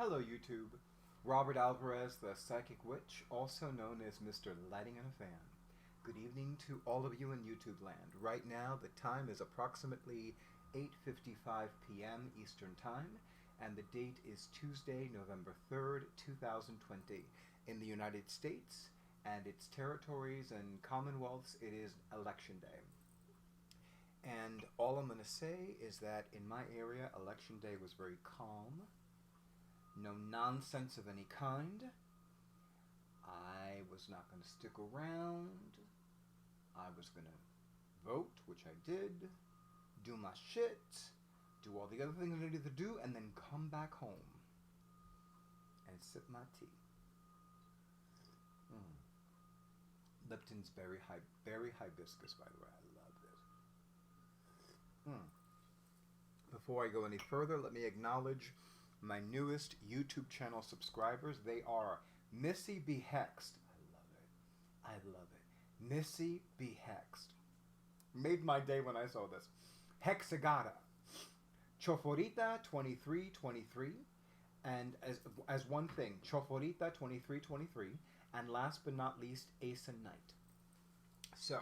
Hello, YouTube. Robert Alvarez, the Psychic Witch, also known as Mr. Lighting in a Fan. Good evening to all of you in YouTubeLand. Right now, the time is approximately 8:55 p.m. Eastern Time, and the date is Tuesday, November 3rd, 2020. In the United States and its territories and commonwealths, it is Election Day. And all I'm going to say is that in my area, Election Day was very calm. No nonsense of any kind. I was not going to stick around. I was going to vote, which I did, do my shit, do all the other things I needed to do, and then come back home and sip my tea. Lipton's berry hibiscus, by the way. I love this. Before I go any further, let me acknowledge my newest YouTube channel subscribers. They are Missy Be Hexed. I love it. Missy Be Hexed. Made my day when I saw this. Hexagata. Choforita 2323. And as one thing, Choforita 2323. And last but not least, Ace and Knight. So,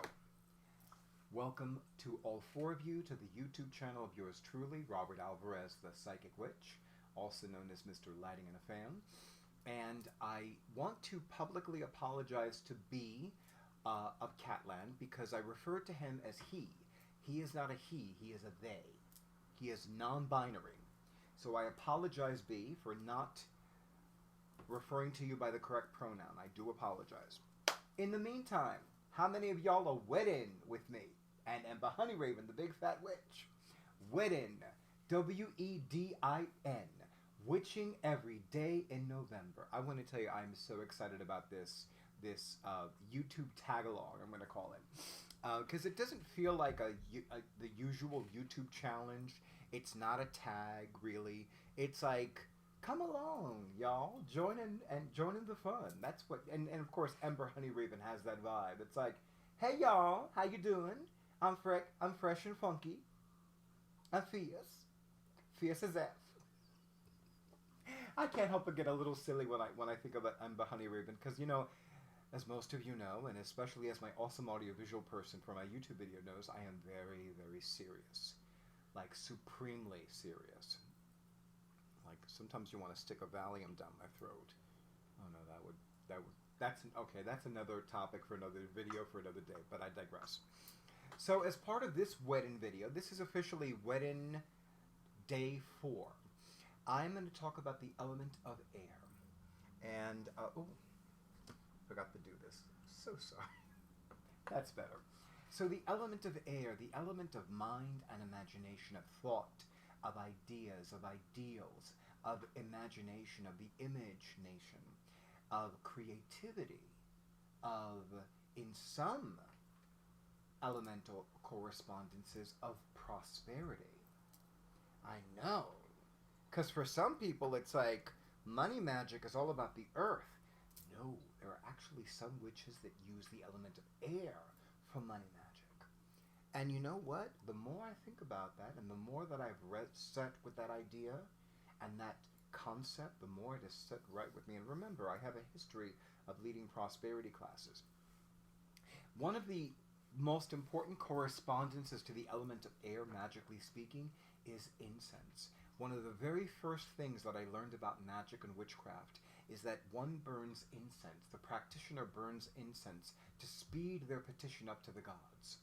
welcome to all four of you to the YouTube channel of yours truly, Robert Alvarez, the Psychic Witch, also known as Mr. Lighting in a Fan. And I want to publicly apologize to B of Catland because I refer to him as he. He is not a he is a they. He is non-binary. So I apologize, B, for not referring to you by the correct pronoun. I do apologize. In the meantime, how many of y'all are WEDIN with me? And Ember HoneyRaven, the big fat witch. WEDIN. W-E-D-I-N. Witching every day in November. I want to tell you, I'm so excited about this YouTube tag-along, I'm going to call it. Because it doesn't feel like the usual YouTube challenge. It's not a tag, really. It's like, come along, y'all. Join in the fun. That's what, and of course, Ember HoneyRaven has that vibe. It's like, hey, y'all, how you doing? I'm fresh and funky. I'm fierce. Fierce as F. I can't help but get a little silly when I think about Ember HoneyRaven, because, you know, as most of you know, and especially as my awesome audiovisual person for my YouTube video knows, I am very, very serious. Like, supremely serious. Like, sometimes you want to stick a Valium down my throat. Oh no, that's another topic for another video for another day, but I digress. So as part of this WEDIN video, this is officially WEDIN Day 4. I'm going to talk about the element of air. And, forgot to do this. So sorry. That's better. So the element of air, the element of mind and imagination, of thought, of ideas, of ideals, of imagination, of the image nation, of creativity, of, in some elemental correspondences, of prosperity. I know. Because for some people, it's like, money magic is all about the earth. No, there are actually some witches that use the element of air for money magic. And you know what? The more I think about that, and the more that I've set with that idea and that concept, the more it is set right with me. And remember, I have a history of leading prosperity classes. One of the most important correspondences to the element of air, magically speaking, is incense. One of the very first things that I learned about magic and witchcraft is that one burns incense. The practitioner burns incense to speed their petition up to the gods.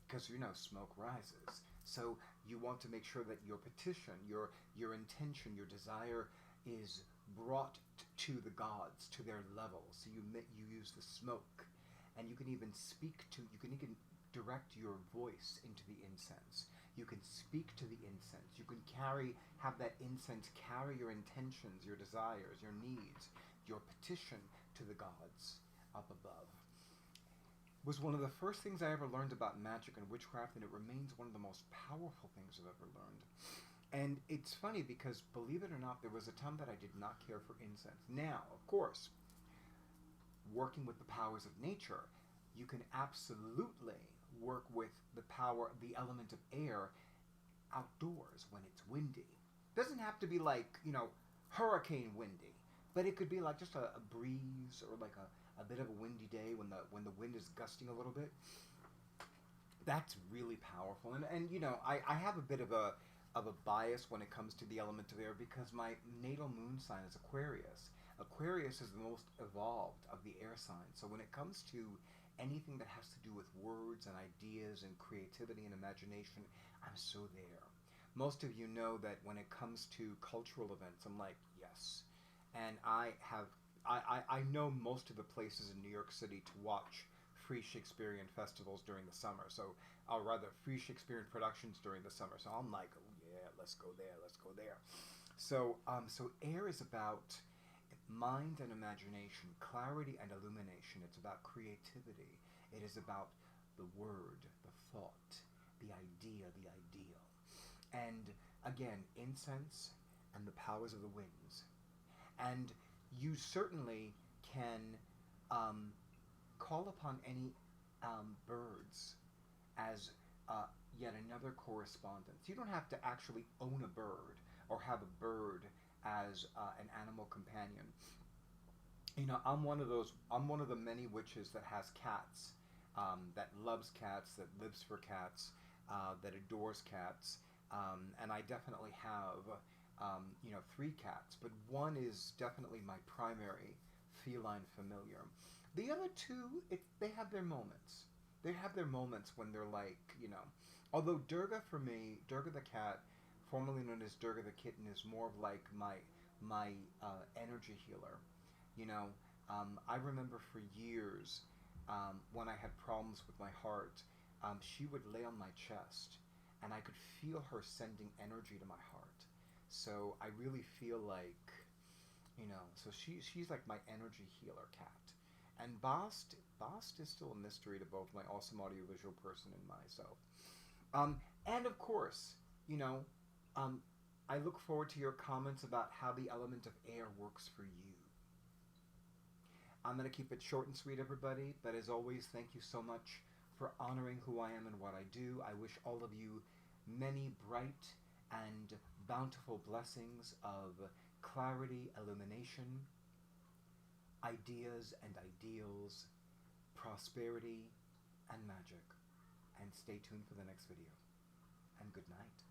Because, you know, smoke rises. So you want to make sure that your petition, your intention, your desire is brought to the gods, to their level. So you use the smoke. And you can even you can direct your voice into the incense. You can speak to the incense. You can have that incense carry your intentions, your desires, your needs, your petition to the gods up above. It was one of the first things I ever learned about magic and witchcraft, and it remains one of the most powerful things I've ever learned. And it's funny because, believe it or not, there was a time that I did not care for incense. Now, of course, working with the powers of nature, you can absolutely work with the power, the element of air, outdoors when it's windy. Doesn't have to be like, you know, hurricane windy. But it could be like just a breeze, or like a bit of a windy day when the wind is gusting a little bit. That's really powerful. And you know, I have a bit of a bias when it comes to the element of air, because my natal moon sign is Aquarius. Aquarius is the most evolved of the air signs. So when it comes to anything that has to do with words and ideas and creativity and imagination, I'm so there. Most of you know that when it comes to cultural events, I'm like, yes. And I know most of the places in New York City to watch free Shakespearean festivals during the summer. So, or rather, free Shakespearean productions during the summer. So I'm like, oh yeah, let's go there, let's go there. So, so air is about mind and imagination, clarity and illumination. It's about creativity. It is about the word, the thought, the idea, the ideal. And again, incense and the powers of the winds. And you certainly can call upon any birds as yet another correspondence. You don't have to actually own a bird or have a bird as an animal companion. You know, I'm one of the many witches that has cats, that loves cats, that lives for cats, that adores cats, and I definitely have, you know, 3 cats, but one is definitely my primary feline familiar. The other 2, they have their moments. They have their moments when they're like, you know, although Durga for me, Durga the cat, formerly known as Durga the kitten, is more of like my energy healer. You know, I remember for years when I had problems with my heart, she would lay on my chest, and I could feel her sending energy to my heart. So I really feel like, you know, so she's like my energy healer cat. And Bast is still a mystery to both my awesome audiovisual person and myself. And of course, you know, I look forward to your comments about how the element of air works for you. I'm going to keep it short and sweet, everybody, but as always, thank you so much for honoring who I am and what I do. I wish all of you many bright and bountiful blessings of clarity, illumination, ideas and ideals, prosperity and magic. And stay tuned for the next video. And good night.